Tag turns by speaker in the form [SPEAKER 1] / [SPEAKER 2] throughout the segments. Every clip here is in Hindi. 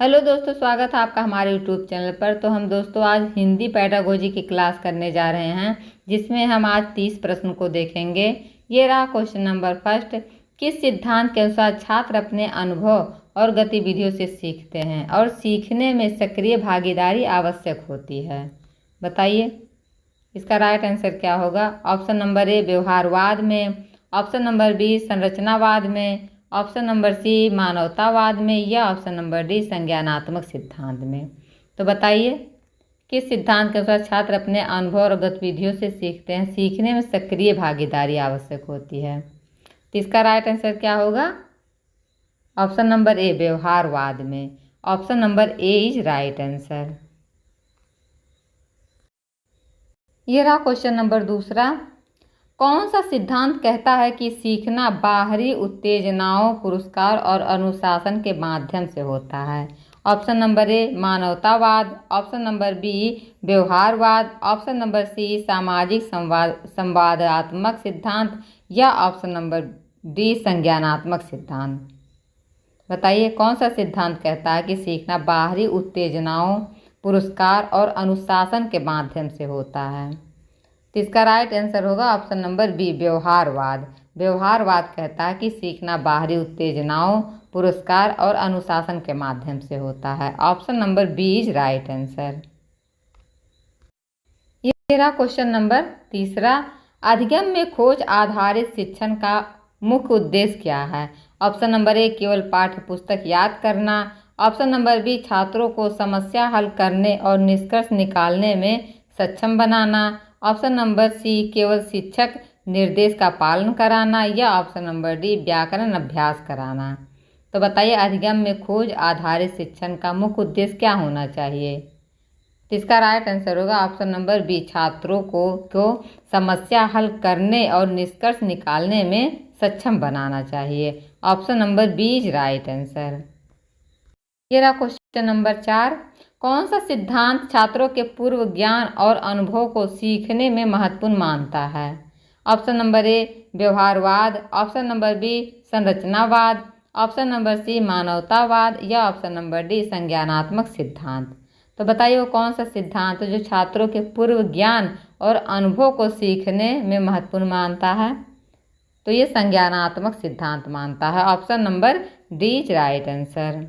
[SPEAKER 1] हेलो दोस्तों, स्वागत है आपका हमारे यूट्यूब चैनल पर। तो हम दोस्तों आज हिंदी पेडागोजी की क्लास करने जा रहे हैं, जिसमें हम आज 30 प्रश्न को देखेंगे। ये रहा क्वेश्चन नंबर फर्स्ट। किस सिद्धांत के अनुसार छात्र अपने अनुभव और गतिविधियों से सीखते हैं और सीखने में सक्रिय भागीदारी आवश्यक होती है? बताइए इसका राइट आंसर क्या होगा। ऑप्शन नंबर ए व्यवहारवाद में, ऑप्शन नंबर बी संरचनावाद में, ऑप्शन नंबर सी मानवतावाद में, या ऑप्शन नंबर डी संज्ञानात्मक सिद्धांत में। तो बताइए किस सिद्धांत के अनुसार छात्र अपने अनुभव और गतिविधियों से सीखते हैं, सीखने में सक्रिय भागीदारी आवश्यक होती है। तो इसका राइट आंसर क्या होगा। ऑप्शन नंबर ए व्यवहारवाद में। Option number A is right answer. ये रहा क्वेश्चन नंबर दूसरा। कौन सा सिद्धांत कहता है कि सीखना बाहरी उत्तेजनाओं, पुरस्कार और अनुशासन के माध्यम से होता है? ऑप्शन नंबर ए मानवतावाद, ऑप्शन नंबर बी व्यवहारवाद, ऑप्शन नंबर सी सामाजिक संवादात्मक सिद्धांत, या ऑप्शन नंबर डी संज्ञानात्मक सिद्धांत। बताइए कौन सा सिद्धांत कहता है कि सीखना बाहरी उत्तेजनाओं, पुरस्कार और अनुशासन के माध्यम से होता है? तो इसका राइट आंसर होगा ऑप्शन नंबर बी व्यवहारवाद। व्यवहारवाद कहता है कि सीखना बाहरी उत्तेजनाओं, पुरस्कार और अनुशासन के माध्यम से होता है। Option number B is right answer. ये रहा क्वेश्चन नंबर तीसरा। अधिगम में खोज आधारित शिक्षण का मुख्य उद्देश्य क्या है? ऑप्शन नंबर ए केवल पाठ्य पुस्तक याद करना, ऑप्शन नंबर बी छात्रों को समस्या हल करने और निष्कर्ष निकालने में सक्षम बनाना, ऑप्शन नंबर सी केवल शिक्षक निर्देश का पालन कराना, या ऑप्शन नंबर डी व्याकरण अभ्यास कराना। तो बताइए अधिगम में खोज आधारित शिक्षण का मुख्य उद्देश्य क्या होना चाहिए? तो इसका राइट आंसर होगा ऑप्शन नंबर बी छात्रों को समस्या हल करने और निष्कर्ष निकालने में सक्षम बनाना चाहिए। Option number B is right answer. ये रहा क्वेश्चन नंबर 4। कौन सा सिद्धांत छात्रों के पूर्व ज्ञान और अनुभव को सीखने में महत्वपूर्ण मानता है? ऑप्शन नंबर ए व्यवहारवाद, ऑप्शन नंबर बी संरचनावाद, ऑप्शन नंबर सी मानवतावाद, या ऑप्शन नंबर डी संज्ञानात्मक सिद्धांत। तो बताइए वो कौन सा सिद्धांत जो छात्रों के पूर्व ज्ञान और अनुभव को सीखने में महत्वपूर्ण मानता है? तो ये संज्ञानात्मक सिद्धांत मानता है। Option number D is right answer.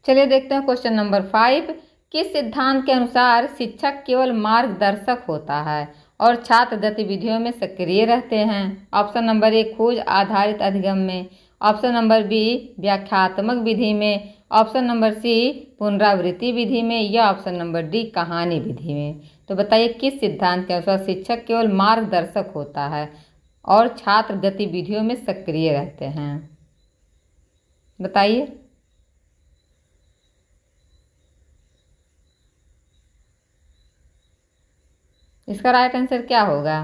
[SPEAKER 1] चलिए देखते हैं क्वेश्चन नंबर 5। किस सिद्धांत के अनुसार शिक्षक केवल मार्गदर्शक होता है और छात्र गतिविधियों में सक्रिय रहते हैं? ऑप्शन नंबर ए खोज आधारित अधिगम में, ऑप्शन नंबर बी व्याख्यात्मक विधि में, ऑप्शन नंबर सी पुनरावृत्ति विधि में, या ऑप्शन नंबर डी कहानी विधि में। तो बताइए किस सिद्धांत के अनुसार शिक्षक केवल मार्गदर्शक होता है और छात्र गतिविधियों में सक्रिय रहते हैं? बताइए। इसका राइट आंसर क्या होगा?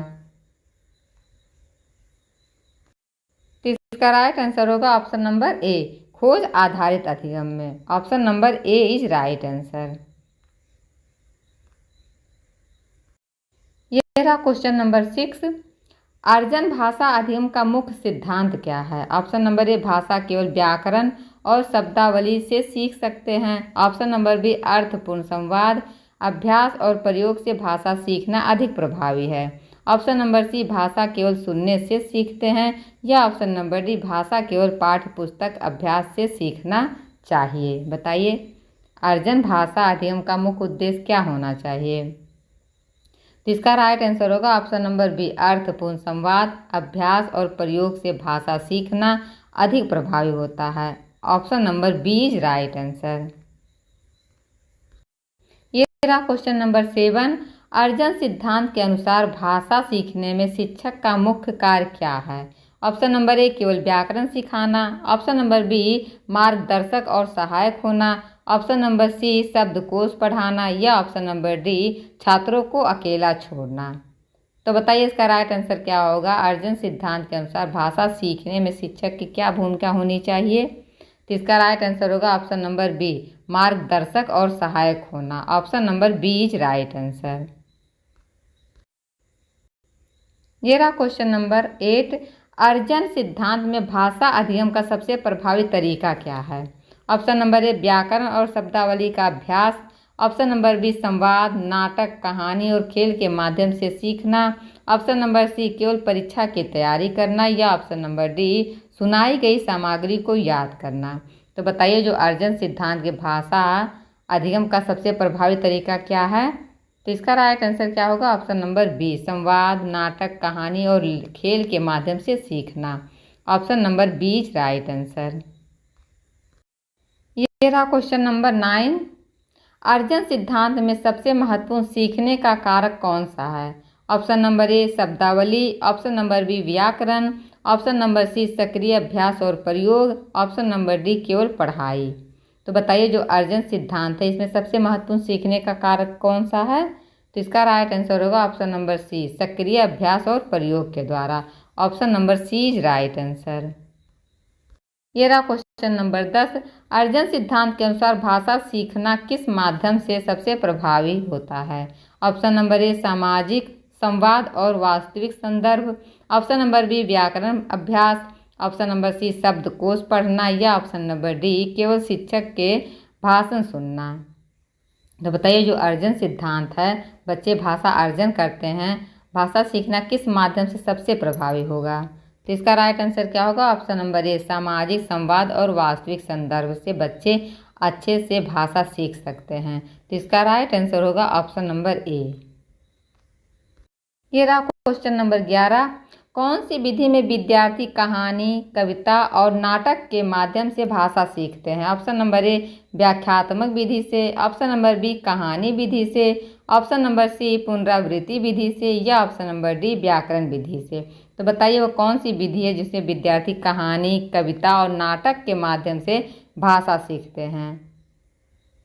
[SPEAKER 1] तो इसका राइट आंसर होगा ऑप्शन नंबर ए खोज आधारित अधिगम में। Option number A is right answer. ये रहा क्वेश्चन नंबर 6। अर्जन भाषा अधिगम का मुख्य सिद्धांत क्या है? ऑप्शन नंबर ए भाषा केवल व्याकरण और शब्दावली से सीख सकते हैं, ऑप्शन नंबर बी अर्थपूर्ण संवाद, अभ्यास और प्रयोग से भाषा सीखना अधिक प्रभावी है, ऑप्शन नंबर सी भाषा केवल सुनने से सीखते हैं, या ऑप्शन नंबर डी भाषा केवल पाठ्य पुस्तक अभ्यास से सीखना चाहिए। बताइए अर्जन भाषा अधिगम का मुख्य उद्देश्य क्या होना चाहिए? तो इसका राइट आंसर होगा ऑप्शन नंबर बी अर्थपूर्ण संवाद, अभ्यास और प्रयोग से भाषा सीखना अधिक प्रभावी होता है। Option number B is right answer. ये रहा क्वेश्चन नंबर 7। अर्जन सिद्धांत के अनुसार भाषा सीखने में शिक्षक का मुख्य कार्य क्या है? ऑप्शन नंबर ए केवल व्याकरण सिखाना, ऑप्शन नंबर बी मार्गदर्शक और सहायक होना, ऑप्शन नंबर सी शब्दकोश पढ़ाना, या ऑप्शन नंबर डी छात्रों को अकेला छोड़ना। तो बताइए इसका राइट आंसर क्या होगा। अर्जन सिद्धांत के अनुसार भाषा सीखने में शिक्षक की क्या भूमिका होनी चाहिए? तो इसका राइट आंसर होगा ऑप्शन नंबर बी मार्गदर्शक और सहायक होना। Option number B is right answer. ये रहा क्वेश्चन नंबर 8। अर्जन सिद्धांत में भाषा अधिगम का सबसे प्रभावी तरीका क्या है? ऑप्शन नंबर ए व्याकरण और शब्दावली का अभ्यास। ऑप्शन नंबर बी संवाद, नाटक, कहानी और खेल के माध्यम से सीखना। ऑप्शन नंबर सी केवल परीक्षा की तैयारी करना, या ऑप्शन नंबर डी सुनाई गई सामग्री को याद करना। तो बताइए जो अर्जन सिद्धांत के भाषा अधिगम का सबसे प्रभावी तरीका क्या है? तो इसका राइट आंसर क्या होगा? ऑप्शन नंबर बी संवाद, नाटक, कहानी और खेल के माध्यम से सीखना। Option number B is right answer. ये रहा क्वेश्चन नंबर 9। अर्जन सिद्धांत में सबसे महत्वपूर्ण सीखने का कारक कौन सा है? ऑप्शन नंबर ए शब्दावली, ऑप्शन नंबर बी व्याकरण, ऑप्शन नंबर सी सक्रिय अभ्यास और प्रयोग, ऑप्शन नंबर डी केवल पढ़ाई। तो बताइए जो अर्जन सिद्धांत है इसमें सबसे महत्वपूर्ण सीखने का कारक कौन सा है? तो इसका राइट आंसर होगा ऑप्शन नंबर सी सक्रिय अभ्यास और प्रयोग के द्वारा। Option number C is right answer. ये रहा क्वेश्चन नंबर 10। अर्जन सिद्धांत के अनुसार भाषा सीखना किस माध्यम से सबसे प्रभावी होता है? ऑप्शन नंबर ए सामाजिक संवाद और वास्तविक संदर्भ, ऑप्शन नंबर बी व्याकरण अभ्यास, ऑप्शन नंबर सी शब्दकोश पढ़ना, या ऑप्शन नंबर डी केवल शिक्षक के भाषण सुनना। तो बताइए जो अर्जन सिद्धांत है बच्चे भाषा अर्जन करते हैं, भाषा सीखना किस माध्यम से सबसे प्रभावी होगा? तो इसका राइट आंसर क्या होगा? ऑप्शन नंबर ए सामाजिक संवाद और वास्तविक संदर्भ से बच्चे अच्छे से भाषा सीख सकते हैं। तो इसका राइट आंसर होगा ऑप्शन नंबर ए। ये रहा क्वेश्चन नंबर 11। कौन सी विधि में विद्यार्थी कहानी, कविता और नाटक के माध्यम से भाषा सीखते हैं? ऑप्शन नंबर ए व्याख्यात्मक विधि से, ऑप्शन नंबर बी कहानी विधि से, ऑप्शन नंबर सी पुनरावृत्ति विधि से, या ऑप्शन नंबर डी व्याकरण विधि से। तो बताइए वो कौन सी विधि है जिसमें विद्यार्थी कहानी, कविता और नाटक के माध्यम से भाषा सीखते हैं?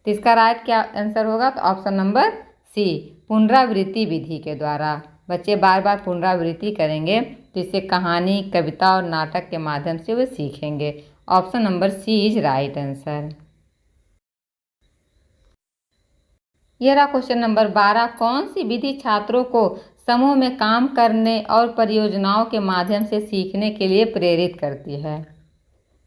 [SPEAKER 1] तो इसका राइट क्या आंसर होगा? तो ऑप्शन नंबर सी पुनरावृत्ति विधि के द्वारा बच्चे बार बार पुनरावृत्ति करेंगे तो इससे कहानी, कविता और नाटक के माध्यम से वे सीखेंगे। Option number C is right answer. यह रहा क्वेश्चन नंबर 12। कौन सी विधि छात्रों को समूह में काम करने और परियोजनाओं के माध्यम से सीखने के लिए प्रेरित करती है?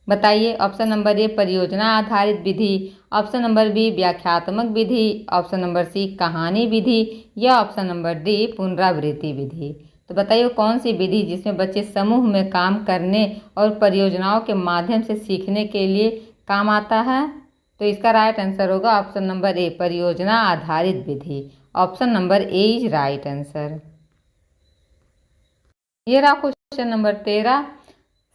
[SPEAKER 1] बताइए। ऑप्शन नंबर ए परियोजना आधारित विधि, ऑप्शन नंबर बी व्याख्यात्मक विधि, ऑप्शन नंबर सी कहानी विधि, या ऑप्शन नंबर डी पुनरावृत्ति विधि। तो बताइए कौन सी विधि जिसमें बच्चे समूह में काम करने और परियोजनाओं के माध्यम से सीखने के लिए काम आता है? तो इसका राइट आंसर होगा ऑप्शन नंबर ए परियोजना आधारित विधि। Option number A is right answer. ये रहा क्वेश्चन नंबर 13।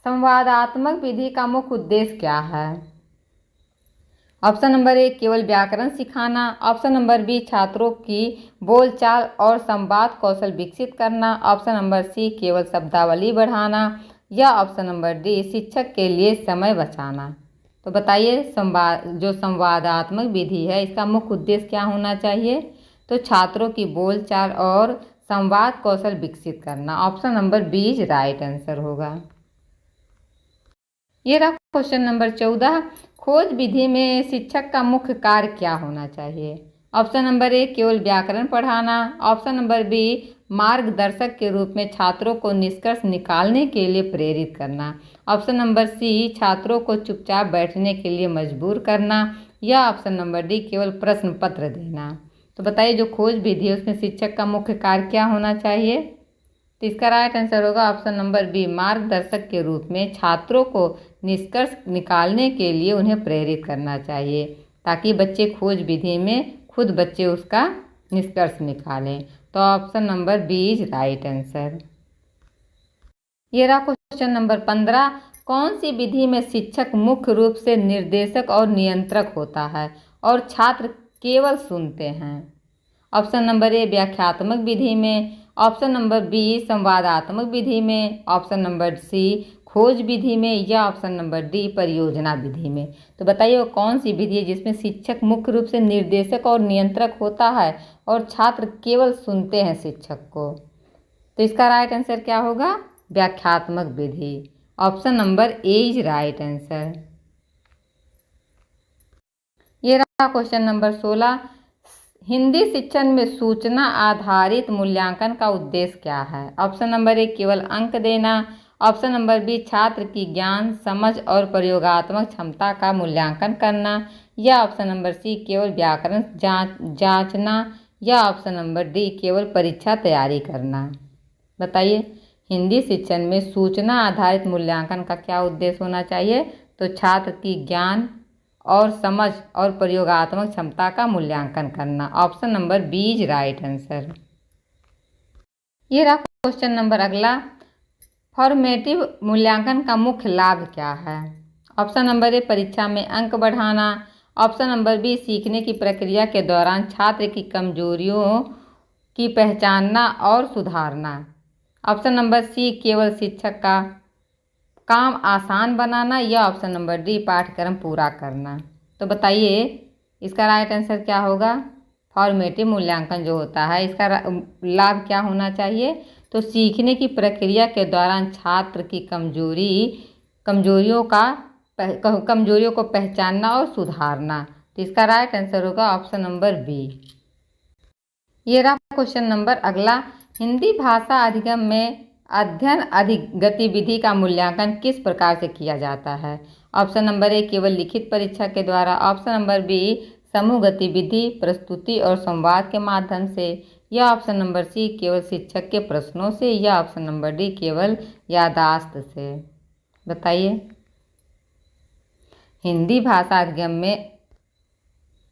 [SPEAKER 1] संवादात्मक विधि का मुख्य उद्देश्य क्या है? ऑप्शन नंबर ए केवल व्याकरण सिखाना, ऑप्शन नंबर बी छात्रों की बोलचाल और संवाद कौशल विकसित करना, ऑप्शन नंबर सी केवल शब्दावली बढ़ाना, या ऑप्शन नंबर डी शिक्षक के लिए समय बचाना। तो बताइए जो संवादात्मक विधि है इसका मुख्य उद्देश्य क्या होना चाहिए? तो छात्रों की बोलचाल और संवाद कौशल विकसित करना। Option number B is right answer होगा। ये रहा क्वेश्चन नंबर 14। खोज विधि में शिक्षक का मुख्य कार्य क्या होना चाहिए? ऑप्शन नंबर ए केवल व्याकरण पढ़ाना, ऑप्शन नंबर बी मार्गदर्शक के रूप में छात्रों को निष्कर्ष निकालने के लिए प्रेरित करना, ऑप्शन नंबर सी छात्रों को चुपचाप बैठने के लिए मजबूर करना, या ऑप्शन नंबर डी केवल प्रश्न पत्र देना। तो बताइए जो खोज विधि है उसमें शिक्षक का मुख्य कार्य क्या होना चाहिए? तो इसका राइट आंसर होगा ऑप्शन नंबर बी मार्गदर्शक के रूप में छात्रों को निष्कर्ष निकालने के लिए उन्हें प्रेरित करना चाहिए ताकि बच्चे खोज विधि में खुद बच्चे उसका निष्कर्ष निकालें। तो option number B is right answer. ये रहा क्वेश्चन नंबर 15। कौन सी विधि में शिक्षक मुख्य रूप से निर्देशक और नियंत्रक होता है और छात्र केवल सुनते हैं? ऑप्शन नंबर ए व्याख्यात्मक विधि में, ऑप्शन नंबर बी संवादात्मक विधि में, ऑप्शन नंबर सी खोज विधि में, या ऑप्शन नंबर डी परियोजना विधि में। तो बताइए वो कौन सी विधि है जिसमें शिक्षक मुख्य रूप से निर्देशक और नियंत्रक होता है और छात्र केवल सुनते हैं शिक्षक को? तो इसका राइट आंसर क्या होगा? व्याख्यात्मक विधि। Option number A is right answer. ये रहा क्वेश्चन नंबर 16। हिंदी शिक्षण में सूचना आधारित मूल्यांकन का उद्देश्य क्या है? ऑप्शन नंबर ए केवल अंक देना, ऑप्शन नंबर बी छात्र की ज्ञान, समझ और प्रयोगात्मक क्षमता का मूल्यांकन करना, या ऑप्शन नंबर सी केवल व्याकरण जांचना, या ऑप्शन नंबर डी केवल परीक्षा तैयारी करना। बताइए, हिंदी शिक्षण में सूचना आधारित मूल्यांकन का क्या उद्देश्य होना चाहिए? तो छात्र की ज्ञान और समझ और प्रयोगात्मक क्षमता का मूल्यांकन करना। Option number B is right answer. ये रहा क्वेश्चन नंबर अगला, फॉर्मेटिव मूल्यांकन का मुख्य लाभ क्या है? ऑप्शन नंबर ए परीक्षा में अंक बढ़ाना, ऑप्शन नंबर बी सीखने की प्रक्रिया के दौरान छात्र की कमजोरियों की पहचानना और सुधारना, ऑप्शन नंबर सी केवल शिक्षक का काम आसान बनाना, या ऑप्शन नंबर डी पाठ्यक्रम पूरा करना। तो बताइए इसका राइट आंसर क्या होगा? फॉर्मेटिव मूल्यांकन जो होता है इसका लाभ क्या होना चाहिए? तो सीखने की प्रक्रिया के दौरान छात्र की कमजोरियों को पहचानना और सुधारना। तो इसका राइट आंसर होगा ऑप्शन नंबर बी। ये रहा क्वेश्चन नंबर अगला, हिंदी भाषा अधिगम में अध्ययन गतिविधि का मूल्यांकन किस प्रकार से किया जाता है? ऑप्शन नंबर ए केवल लिखित परीक्षा के द्वारा, ऑप्शन नंबर बी समूह गतिविधि, प्रस्तुति और संवाद के माध्यम से, या ऑप्शन नंबर सी केवल शिक्षक के प्रश्नों से, या ऑप्शन नंबर डी केवल याददाश्त से। बताइए, हिंदी भाषा अधिगम में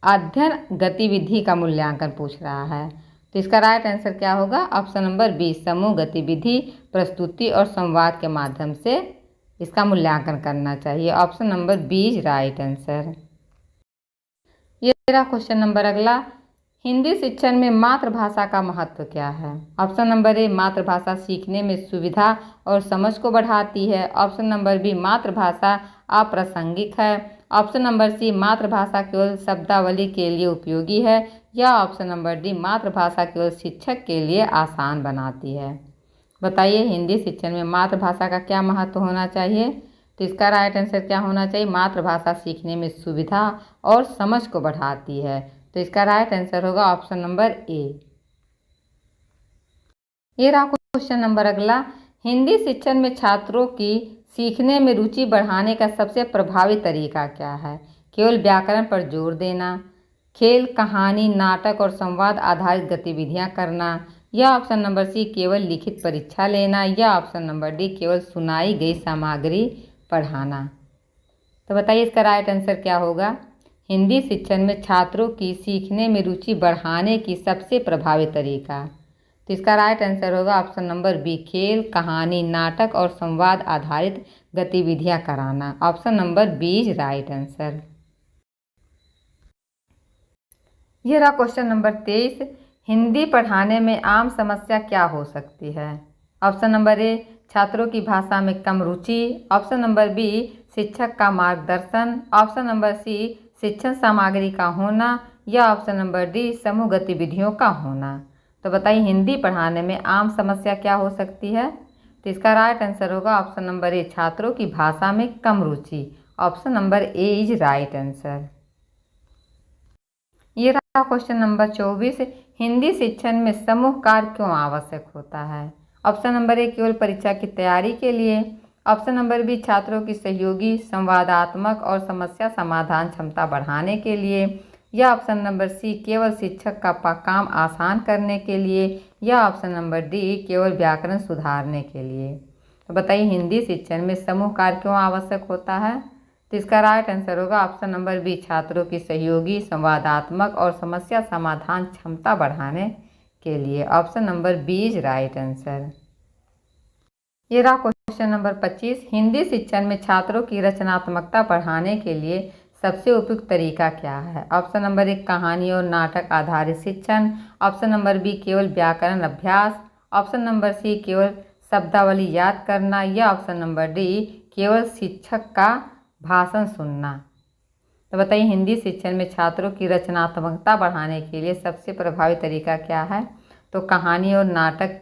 [SPEAKER 1] अध्ययन गतिविधि का मूल्यांकन पूछ रहा है, तो इसका राइट आंसर क्या होगा? ऑप्शन नंबर बी समूह गतिविधि, प्रस्तुति और संवाद के माध्यम से इसका मूल्यांकन करना चाहिए। Option number B is right answer. ये रहा क्वेश्चन नंबर अगला, हिंदी शिक्षण में मातृभाषा का महत्व क्या है? ऑप्शन नंबर ए मातृभाषा सीखने में सुविधा और समझ को बढ़ाती है, ऑप्शन नंबर बी मातृभाषा अप्रासंगिक है, ऑप्शन नंबर सी मातृभाषा केवल शब्दावली के लिए उपयोगी है, या ऑप्शन नंबर डी मातृभाषा केवल शिक्षक के लिए आसान बनाती है। बताइए, हिंदी शिक्षण में मातृभाषा का क्या महत्व होना चाहिए? तो इसका राइट आंसर क्या होना चाहिए? मातृभाषा सीखने में सुविधा और समझ को बढ़ाती है। तो इसका राइट आंसर होगा ऑप्शन नंबर ए। ये रहा क्वेश्चन नंबर अगला, हिंदी शिक्षण में छात्रों की सीखने में रुचि बढ़ाने का सबसे प्रभावी तरीका क्या है? केवल व्याकरण पर जोर देना, खेल, कहानी, नाटक और संवाद आधारित गतिविधियां करना, या ऑप्शन नंबर सी केवल लिखित परीक्षा लेना, या ऑप्शन नंबर डी केवल सुनाई गई सामग्री पढ़ाना। तो बताइए इसका राइट आंसर क्या होगा? हिंदी शिक्षण में छात्रों की सीखने में रुचि बढ़ाने की सबसे प्रभावी तरीका, तो इसका राइट आंसर होगा ऑप्शन नंबर बी खेल, कहानी, नाटक और संवाद आधारित गतिविधियां कराना। Option number B is right answer. यह रहा क्वेश्चन नंबर 23, हिंदी पढ़ाने में आम समस्या क्या हो सकती है? ऑप्शन नंबर ए छात्रों की भाषा में कम रुचि, ऑप्शन नंबर बी शिक्षक का मार्गदर्शन, ऑप्शन नंबर सी शिक्षण सामग्री का होना, या ऑप्शन नंबर डी समूह गतिविधियों का होना। तो बताइए हिंदी पढ़ाने में आम समस्या क्या हो सकती है? तो इसका राइट आंसर होगा ऑप्शन नंबर ए छात्रों की भाषा में कम रुचि। Option number A is right answer. ये रहा क्वेश्चन नंबर 24, हिंदी शिक्षण में समूह कार्य क्यों आवश्यक होता है? ऑप्शन नंबर ए केवल परीक्षा की तैयारी के लिए, ऑप्शन नंबर बी छात्रों की सहयोगी, संवादात्मक और समस्या समाधान क्षमता बढ़ाने के लिए, या ऑप्शन नंबर सी केवल शिक्षक का काम आसान करने के लिए, या ऑप्शन नंबर डी केवल व्याकरण सुधारने के लिए। तो बताइए हिंदी शिक्षण में समूह कार्य क्यों आवश्यक होता है? तो इसका राइट आंसर होगा ऑप्शन नंबर बी छात्रों की सहयोगी, संवादात्मक और समस्या समाधान क्षमता बढ़ाने के लिए। Option number B is right answer. ये रहा क्वेश्चन नंबर 25, हिंदी शिक्षण में छात्रों की रचनात्मकता बढ़ाने के लिए सबसे उपयुक्त तरीका क्या है? ऑप्शन नंबर एक कहानी और नाटक आधारित शिक्षण, ऑप्शन नंबर बी केवल व्याकरण अभ्यास, ऑप्शन नंबर सी केवल शब्दावली याद करना, या ऑप्शन नंबर डी केवल शिक्षक का भाषण सुनना। तो बताइए हिंदी शिक्षण में छात्रों की रचनात्मकता बढ़ाने के लिए सबसे प्रभावी तरीका क्या है? तो कहानी और नाटक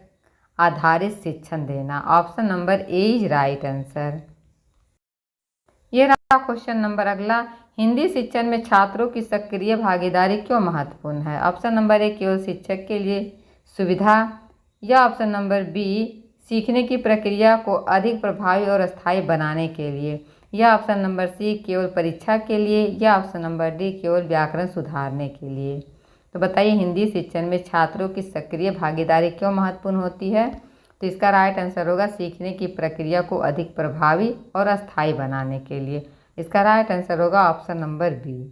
[SPEAKER 1] आधारित शिक्षण देना। Option number A is right answer. ये रहा क्वेश्चन नंबर अगला, हिंदी शिक्षण में छात्रों की सक्रिय भागीदारी क्यों महत्वपूर्ण है? ऑप्शन नंबर ए केवल शिक्षक के लिए सुविधा, या ऑप्शन नंबर बी सीखने की प्रक्रिया को अधिक प्रभावी और स्थायी बनाने के लिए, या ऑप्शन नंबर सी केवल परीक्षा के लिए, या ऑप्शन नंबर डी केवल व्याकरण सुधारने के लिए। तो बताइए हिंदी शिक्षण में छात्रों की सक्रिय भागीदारी क्यों महत्वपूर्ण होती है। तो इसका राइट आंसर होगा सीखने की प्रक्रिया को अधिक प्रभावी और अस्थायी बनाने के लिए। इसका राइट आंसर होगा ऑप्शन नंबर बी।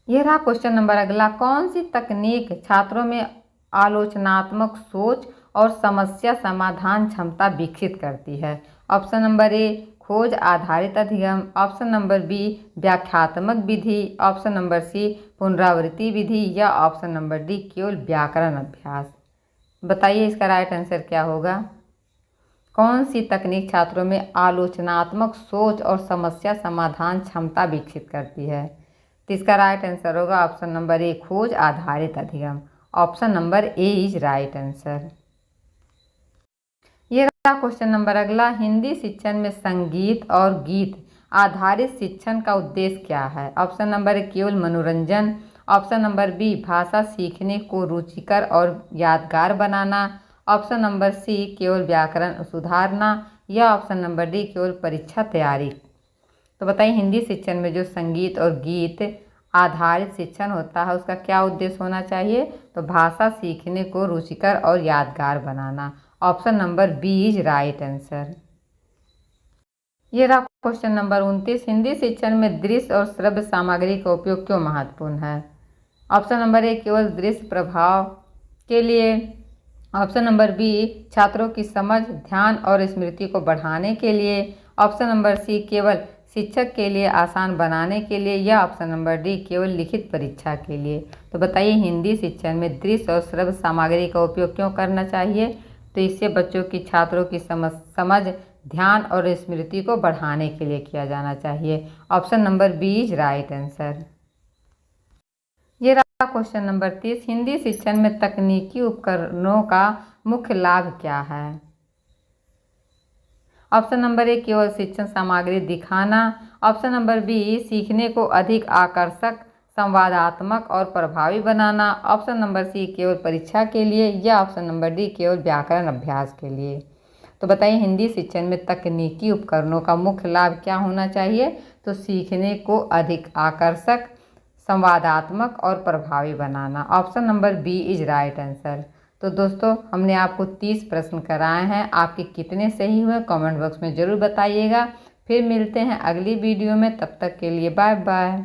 [SPEAKER 1] यह रहा क्वेश्चन नंबर अगला, कौन सी तकनीक छात्रों में आलोचनात्मक सोच और समस्या समाधान क्षमता विकसित करती है। ऑप्शन नंबर ए खोज आधारित अधिगम, ऑप्शन नंबर बी व्याख्यात्मक विधि, ऑप्शन नंबर सी पुनरावृत्ति विधि, या ऑप्शन नंबर डी केवल व्याकरण अभ्यास। बताइए इसका राइट आंसर क्या होगा। कौन सी तकनीक छात्रों में आलोचनात्मक सोच और समस्या समाधान क्षमता विकसित करती है। तो इसका राइट आंसर होगा ऑप्शन नंबर ए खोज आधारित अधिगम। Option number A is right answer. ये रहा क्वेश्चन नंबर अगला, हिंदी शिक्षण में संगीत और गीत आधारित शिक्षण का उद्देश्य क्या है। ऑप्शन नंबर ए केवल मनोरंजन, ऑप्शन नंबर बी भाषा सीखने को रुचिकर और यादगार बनाना, ऑप्शन नंबर सी केवल व्याकरण सुधारना, या ऑप्शन नंबर डी केवल परीक्षा तैयारी। तो बताइए हिंदी शिक्षण में जो संगीत और गीत आधारित शिक्षण होता है उसका क्या उद्देश्य होना चाहिए। तो भाषा सीखने को रुचिकर और यादगार बनाना। Option number B is right answer. ये रहा क्वेश्चन नंबर 29, हिंदी शिक्षण में दृश्य और श्रव्य सामग्री का उपयोग क्यों महत्वपूर्ण है। ऑप्शन नंबर ए केवल दृश्य प्रभाव के लिए, ऑप्शन नंबर बी छात्रों की समझ ध्यान और स्मृति को बढ़ाने के लिए, ऑप्शन नंबर सी केवल शिक्षक के लिए आसान बनाने के लिए, या ऑप्शन नंबर डी केवल लिखित परीक्षा के लिए। तो बताइए हिंदी शिक्षण में दृश्य और श्रव्य सामग्री का उपयोग क्यों करना चाहिए। तो इससे बच्चों की छात्रों की समझ ध्यान और स्मृति को बढ़ाने के लिए किया जाना चाहिए। Option number B is right answer. ये रहा क्वेश्चन नंबर 30, हिंदी शिक्षण में तकनीकी उपकरणों का मुख्य लाभ क्या है। ऑप्शन नंबर ए केवल शिक्षण सामग्री दिखाना, ऑप्शन नंबर बी सीखने को अधिक आकर्षक संवादात्मक और प्रभावी बनाना, ऑप्शन नंबर सी केवल परीक्षा के लिए, या ऑप्शन नंबर डी केवल व्याकरण अभ्यास के लिए। तो बताइए हिंदी शिक्षण में तकनीकी उपकरणों का मुख्य लाभ क्या होना चाहिए। तो सीखने को अधिक आकर्षक संवादात्मक और प्रभावी बनाना। Option number B is right answer. तो दोस्तों हमने आपको 30 प्रश्न कराए हैं, आपके कितने सही हुए कमेंट बॉक्स में ज़रूर बताइएगा। फिर मिलते हैं अगली वीडियो में, तब तक के लिए बाय बाय।